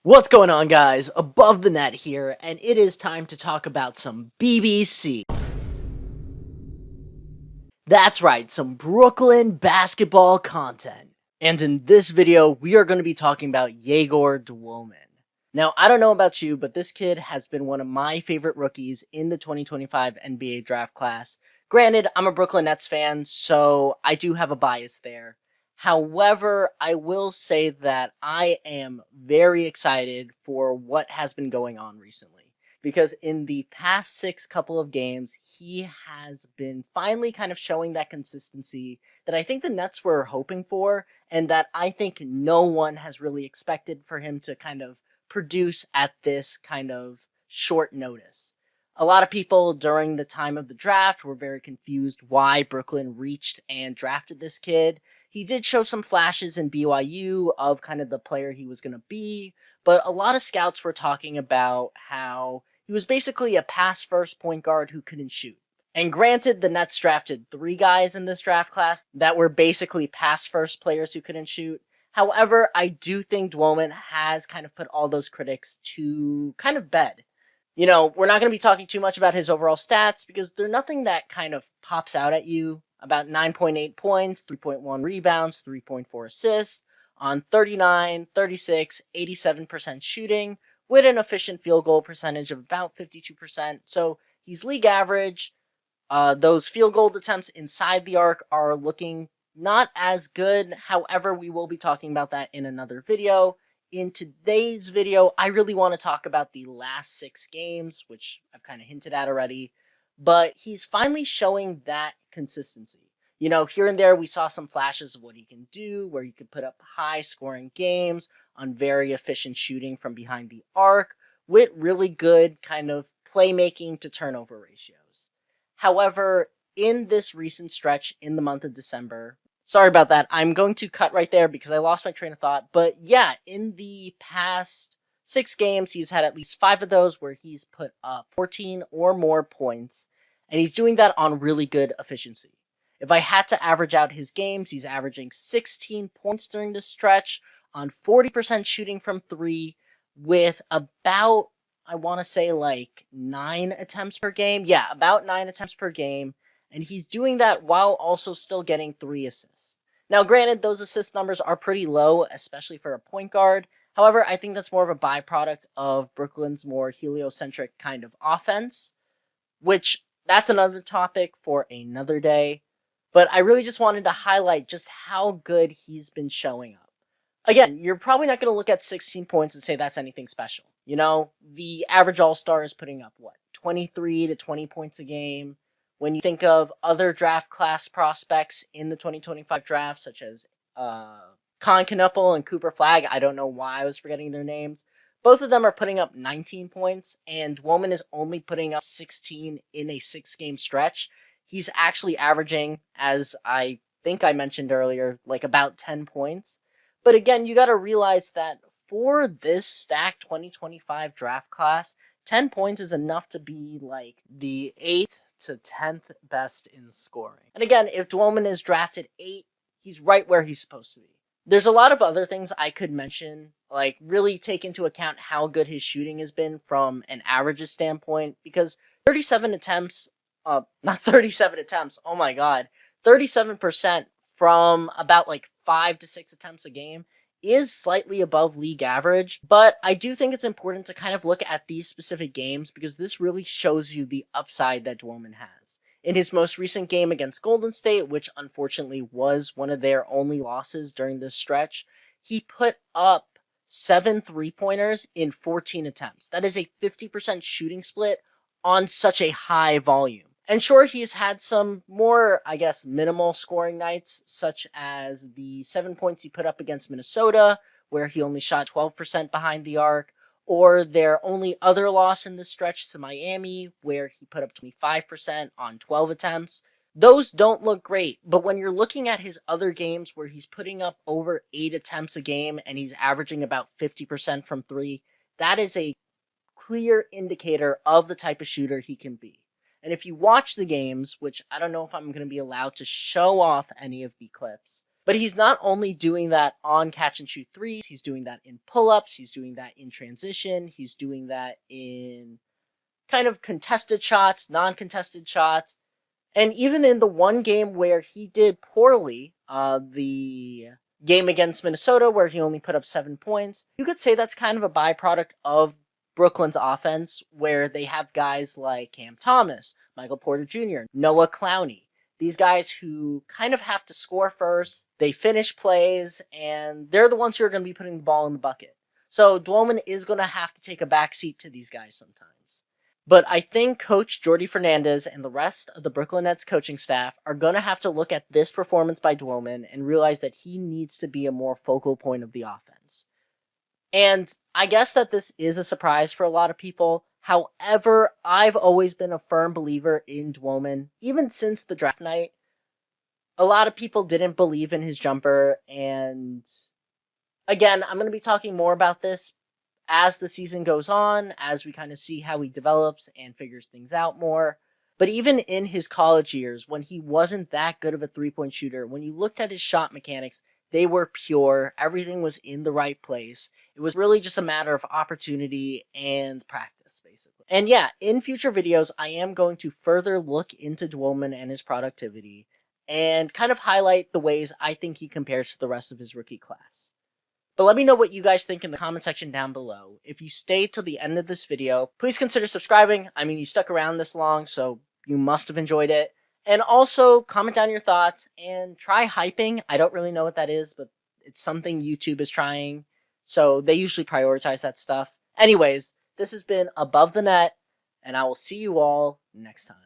What's going on, guys? Above the net here, and it is time to talk about some BBC. That's right, some Brooklyn basketball content. And in this video, we are going to be talking about Egor Demin. Now, I don't know about you, but this kid has been one of my favorite rookies in the 2025 NBA draft class. Granted, I'm a Brooklyn Nets fan, so I do have a bias there. However, I will say that I am very excited for what has been going on recently. Because in the past six couple of games, he has been finally kind of showing that consistency that I think the Nets were hoping for, and that I think no one has really expected for him to kind of produce at this kind of short notice. A lot of people during the time of the draft were very confused why Brooklyn reached and drafted this kid. He did show some flashes in BYU of kind of the player he was going to be, but a lot of scouts were talking about how he was basically a pass first point guard who couldn't shoot. And granted, the Nets drafted three guys in this draft class that were basically pass first players who couldn't shoot. However, I do think Dwoman has kind of put all those critics to kind of bed. You know, we're not going to be talking too much about his overall stats because they're nothing that kind of pops out at you. About 9.8 points, 3.1 rebounds, 3.4 assists on 39, 36, 87% shooting with an efficient field goal percentage of about 52%. So he's league average. Those field goal attempts inside the arc are looking not as good. However, we will be talking about that in another video. In today's video, I really want to talk about the last six games, which I've kind of hinted at already. But he's finally showing that consistency. You know, here and there we saw some flashes of what he can do, where he could put up high scoring games on very efficient shooting from behind the arc with really good kind of playmaking to turnover ratios. However, in this recent stretch in the month of December, sorry about that, I'm going to cut right there because I lost my train of thought. But yeah, in the past six games, he's had at least five of those where he's put up 14 or more points, and he's doing that on really good efficiency. If I had to average out his games, he's averaging 16 points during this stretch on 40% shooting from three with about, I want to say, like 9 attempts per game. Yeah, about 9 attempts per game. And he's doing that while also still getting 3 assists. Now, granted, those assist numbers are pretty low, especially for a point guard. However, I think that's more of a byproduct of Brooklyn's more heliocentric kind of offense, which that's another topic for another day. But I really just wanted to highlight just how good he's been showing up. Again, you're probably not going to look at 16 points and say that's anything special. You know, the average all-star is putting up, what, 23 to 20 points a game. When you think of other draft class prospects in the 2025 draft, such as Con Knuppel and Cooper Flagg, I don't know why I was forgetting their names. Both of them are putting up 19 points, and Woman is only putting up 16 in a 6-game stretch. He's actually averaging, as I think I mentioned earlier, like about 10 points. But again, you got to realize that for this stacked 2025 draft class, 10 points is enough to be like the 8th to 10th best in scoring. And again, if Dwoman is drafted 8, he's right where he's supposed to be. There's a lot of other things I could mention, like really take into account how good his shooting has been from an averages standpoint, because 37 attempts, not 37 attempts, oh my god, 37% from about like 5 to 6 attempts a game is slightly above league average, but I do think it's important to kind of look at these specific games because this really shows you the upside that Dwoman has. In his most recent game against Golden State, which unfortunately was one of their only losses during this stretch, he put up 7 3-pointers in 14 attempts. That is a 50% shooting split on such a high volume. And sure, he's had some more, I guess, minimal scoring nights, such as the 7 points he put up against Minnesota, where he only shot 12% behind the arc, or their only other loss in this stretch to Miami, where he put up 25% on 12 attempts. Those don't look great, but when you're looking at his other games where he's putting up over 8 attempts a game and he's averaging about 50% from 3, that is a clear indicator of the type of shooter he can be. And if you watch the games, which I don't know if I'm going to be allowed to show off any of the clips, But he's not only doing that on catch and shoot threes, he's doing that in pull-ups, he's doing that in transition, he's doing that in kind of contested shots, non-contested shots, and even in the one game where he did poorly, the game against Minnesota where he only put up 7 points, you could say that's kind of a byproduct of Brooklyn's offense, where they have guys like Cam Thomas, Michael Porter Jr., Noah Clowney. These guys who kind of have to score first, they finish plays, and they're the ones who are going to be putting the ball in the bucket. So Dwoman is going to have to take a backseat to these guys sometimes. But I think Coach Jordi Fernandez and the rest of the Brooklyn Nets coaching staff are going to have to look at this performance by Dwoman and realize that he needs to be a more focal point of the offense. And I guess that this is a surprise for a lot of people. However, I've always been a firm believer in Dwoman, even since the draft night. A lot of people didn't believe in his jumper, and again, I'm going to be talking more about this as the season goes on, as we kind of see how he develops and figures things out more. But even in his college years, when he wasn't that good of a three-point shooter, when you looked at his shot mechanics, they were pure. Everything was in the right place. It was really just a matter of opportunity and practice, basically. And yeah, in future videos, I am going to further look into Dwoman and his productivity and kind of highlight the ways I think he compares to the rest of his rookie class. But let me know what you guys think in the comment section down below. If you stayed till the end of this video, please consider subscribing. I mean, you stuck around this long, so you must have enjoyed it. And also, comment down your thoughts and try hyping. I don't really know what that is, but it's something YouTube is trying. So they usually prioritize that stuff. Anyways, this has been Above the Net, and I will see you all next time.